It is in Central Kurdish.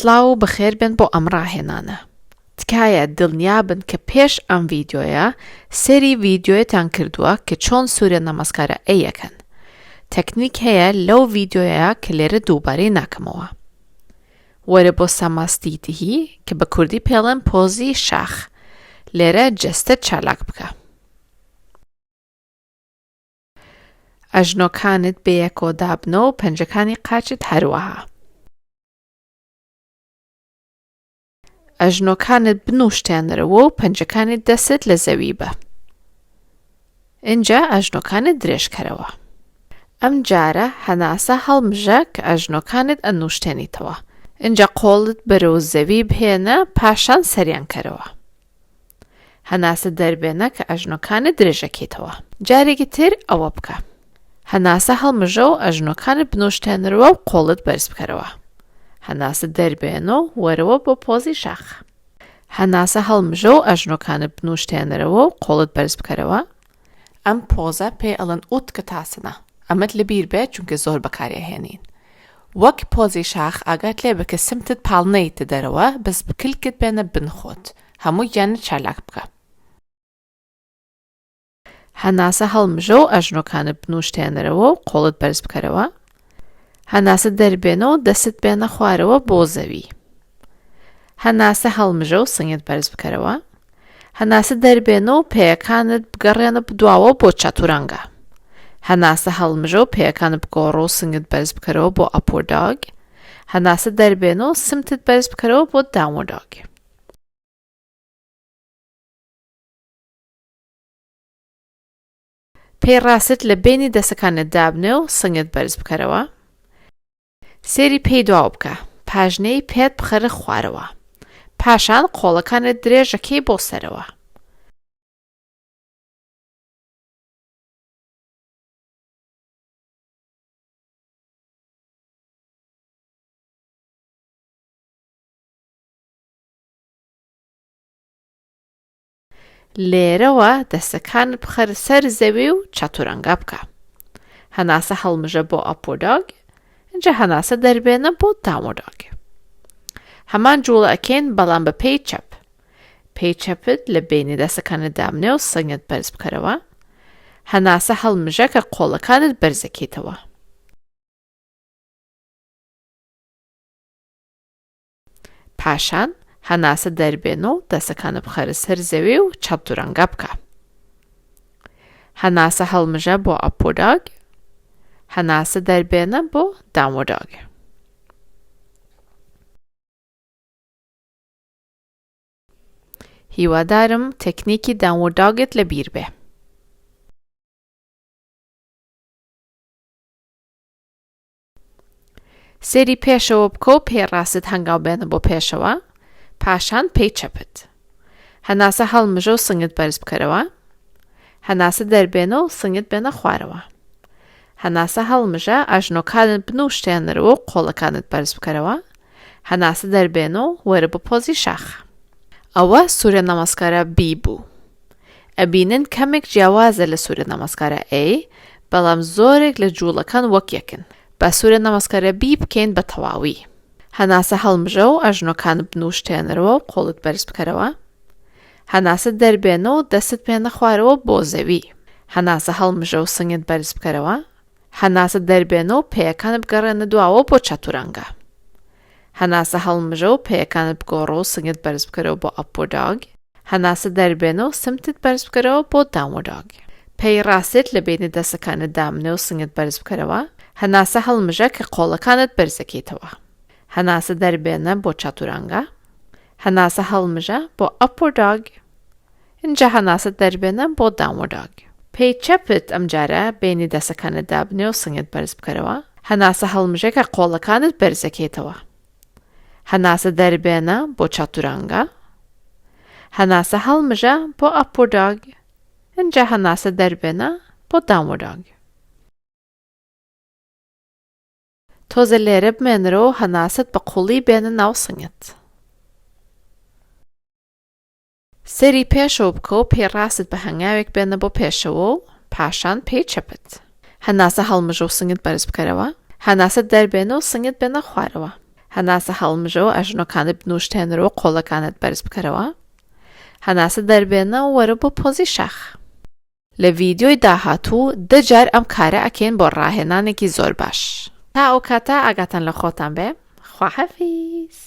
سلااو بەخێر بن بۆ ئەم ڕاهێنانە. تکایە دڵنیابن کە پێش ئەم ڤیدیۆیە سەری ڤیدیۆیەتان کردووە کە چۆن سوورە نەمەسکارە ئێ یەکەن. تەکنیک هەیە لەو ڤیدیۆیە کە لێرە دووبارەی ناکەمەوە. وەرە بۆ سەماستیتیهی کە بە کوردی پێڵێن پۆزی شاخ. لێرە جەستە چالاک بکە. ئەژنۆکانت بە یەکۆ دابنەوە و پەنجەکانی قاچت هەروەها. ئەژنۆکانت بنووشتێنرەوە و پەنجەکانی دەست لە زەوی بە. اینجا ئەژنۆکانت درێژکەرەوە. ئەم جارە هەناسە هەڵمژە کە ئەژنۆکانت ئەنووشتێنیتەوە. اینجا قۆڵت بەرەو زەوی بهێنە پاشان سەریان کەرەوە. هەناسە دەربێنە کە ئەژنۆکانت درێژەکەیتەوە. جارێکی تر ئەوە بکە. هەناسە هەڵمژە و ئەژنۆکانت بنووشتێنرەوە و قۆڵت بەرز بکەرەوە. هەناسە دەربێنە و وەرەوە بۆ پۆزی شاخ. هەناسە هەڵمژە و ئەژنۆکانت بنووشتێنرەوە و قۆڵت بەرز بکەرەوە. ئەم پۆزە پێ ئەڵێن ئوتکە تاسنە. ئەمەت لەبیر بێت چونکە زۆر بەکارهێنین. وەک پۆزی شاخ ئاگات لێ بە کە سمتت پاڵنەیتە دەرەوە بەس بکلکت بێنە بنخۆت. هەموو گیانت چالاک بکە. هەناسە هەڵمژە و ئەژنۆکانت بنووشتێنرەوە و قۆڵت بەرز بکەرەوە. هەناسە دەربێنە و دەست بێنە خوارەوە بۆ زەوی. هەناسە هەڵمژە و سنگت بەرز بکەرەوە. هەناسە دەربێنە و پێیەکانت بگەڕێنە بدواوە بۆ چەتورەنگە. هەناسە هەڵمژە و پێیەکانت بگۆڕە و سنگت بەرز بکەرەوە بۆ ئەپۆر داگ. هەناسە دەربێنە و سمتت بەرز بکەرەوە بۆ داونوەر داگ. پێی ڕاست لە بینی دەسەکانت دابنێ و سنگت بەرز بکەرەوە. سێری پێی دواو بکە. پاژنەی پێت بخەرە خوارەوە. پاشان قۆڵەکانت درێژەکەی بۆ سەرەوە. لێرەوە دەستەکانت بخەرە سەر زەوی و چەتورەنگە بکە. هەناسە هەڵمژە بۆ ئەپۆر داگ. اینجا هەناسە دەربێنە بۆ داونوەر داگ. هەمان جوڵە ئەکەین بەڵام بە پێی چەپ. پێی چەپت لە بینی دەستەکانت دامنێ و سنگت بەرز بکەرەوە. هەناسە هەڵمژە کە قۆڵەکانت بەرزەکەیتەوە. پاشان هەناسە دەربێنە و دەستەکانت بخەرە سەر زەوی و چەتورەنگە بکە. هەناسە هەڵمژە بۆ ئەپۆر داگ. هەناسە دەربێنە بۆ داونوەر داگ. هیوادارم تەکنیکی داونوەر داگت لەبیر بێ. سێری پێشەوە بکە و پێی ڕاست هەنگاو بێنە بۆ پێشەوە. پاشان پێی چەپت. هەناسە هەڵمژە و سنگت بەرز بکەرەوە. هەناسە دەربێنە و سنگت بێنە خوارەوە. هەناسە هەڵمژە ئەژنۆکانت بنووشتێنرەوە و قۆڵەکانت بەرز بکەرەوە. هەناسە دەربێنە و وەرە بە پۆزی شاخ. ئەوە سوورە نەمەسکارە B بوو. ئەبینن کەمێک جیاوازە لە سوورە نەمەسکارە A بەڵام زۆرێک لە جوڵەکان وەک یەکن. بە سوورە نەمەسکارە B بکەین بە تەواوی. هەناسە هەڵمژە و ئەژنۆکانت بنووشتێنرەوە و قۆڵت بەرز بکەرەوە. هەناسە دەربێنە و دەست بێنە خوارەوە بۆ زەوی. هەناسە هەڵمژە و سنگت بەرز بکەرەوە. هەناسە دەربێنە و پێیەکانت بگەڕێنە دواوە بۆ چەتورەنگە. هەناسە هەڵمژە و پێیەکانت بگۆڕە و سنگت بەرز بکەرەوە بۆ ئەپۆر داگ. هەناسە دەربێنە و سمتت بەرز بکەرەوە بۆ داونوەر داگ. پێی ڕاست لە بینی دەستەکانت دامنێ و سنگت بەرز بکەرەوە. هەناسە هەڵمژە کە قۆڵەکانت بەرزەکەیتەوە. هەناسە دەربێنە بۆ چەتورەنگە. هەناسە هەڵمژە بۆ ئەپۆر داگ. اینجا هەناسە دەربێنە بۆ داونوەر داگ. پێی چەپت ئەم جارە بینی دەستەکانت دابنێ و سنگت بەرز بکەرەوە. هەناسە هەڵمژە کە قۆڵەکانت بەرزەکەیتەوە. هەناسە دەربێنە بۆ چەتورەنگە. هەناسە هەڵمژە بۆ ئەپۆر داگ. اینجا هەناسە دەربێنە بۆ داونوەر داگ. تۆزە لێرە بمێنرەوە و هەناست بە قوڵی بێنە ناو سنگت. سەری پێشەوە بکە و پێی ڕاست بە هەنگاوێک بێنە بۆ پێشەوە و پاشان پێی چەپت. هەناسە هەڵمژە و سنگت بەرز بکەرەوە. هەناسە دەربێنە و سنگت بێنە خوارەوە. هەناسە هەڵمژەوە ئەژنۆکانت بنووشتێنرەوە قۆڵەکانت بەرز بکەرەوە هەناسە دەربێنە و وەرە بۆ پۆزی شاخ لە ڤیدیۆی داهاتوو 10 جار ئەم کارە ئەکەین بۆ ڕاهێنانێکی زۆر باش تا ئەو کاتە ئاگاتان لە خۆتان بێ خواحافیز